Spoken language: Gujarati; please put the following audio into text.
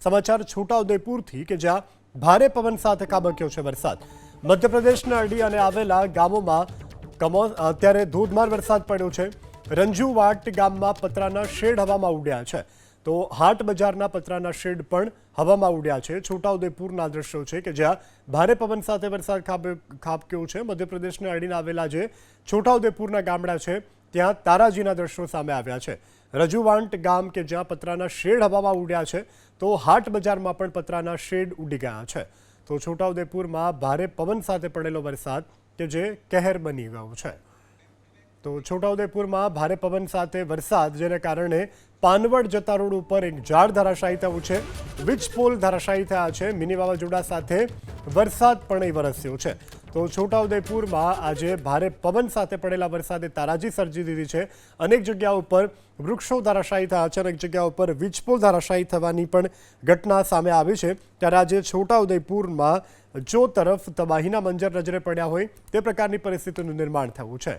સમાચાર છોટાઉદેપુરથી કે જ્યાં ભારે પવન સાથે ખાબક્યો છે વરસાદ। મધ્યપ્રદેશના અડી અને આવેલા ગામોમાં અત્યારે ધોધમાર વરસાદ પડ્યો છે। રંજુવાટ ગામમાં પતરાના શેડ હવામાં ઉડ્યા છે, તો હાટ બજારના પતરાના શેડ પણ હવામાં ઉડ્યા છે। છોટાઉદેપુરના દ્રશ્યો છે કે જ્યાં ભારે પવન સાથે વરસાદ ખાબક્યો છે। મધ્યપ્રદેશના અડીને આવેલા જે છોટાઉદેપુરના ગામડા છે ત્યાં તારાજીના દ્રશ્યો સામે આવ્યા છે। રજુવાંટ ગામ કે જ્યાં પતરાના શેડ હવામાં ઉડ્યા છે, તો હાટ બજારમાં પણ પતરાના શેડ ઉડી ગયા છે। તો છોટાઉદેપુરમાં ભારે પવન સાથે પડેલો વરસાદ કે જે કહેર બની ગયો છે। તો છોટાઉદેપુરમાં ભારે પવન સાથે વરસાદ જેને કારણે પાનવડ જતા રોડ ઉપર એક ઝાડ ધરાશાયી થયું છે, વીજ પોલ ધરાશાયી થયા છે। મિની વાવાઝોડા સાથે વરસાદ પણ વરસ્યો છે। તો છોટાઉદેપુરમાં આજે ભારે પવન સાથે પડેલા વરસાદે તારાજી સર્જી દીધી છે। અનેક જગ્યાઓ પર વૃક્ષો ધરાશાયી થયા છે, અનેક જગ્યાઓ પર વીજ પોલ ધરાશાયી થવાની પણ ઘટના સામે આવી છે। ત્યારે આજે છોટાઉદેપુરમાં જો તરફ તબાહીના મંજર નજરે પડ્યા હોય તે પ્રકારની પરિસ્થિતિનું નિર્માણ થયું છે।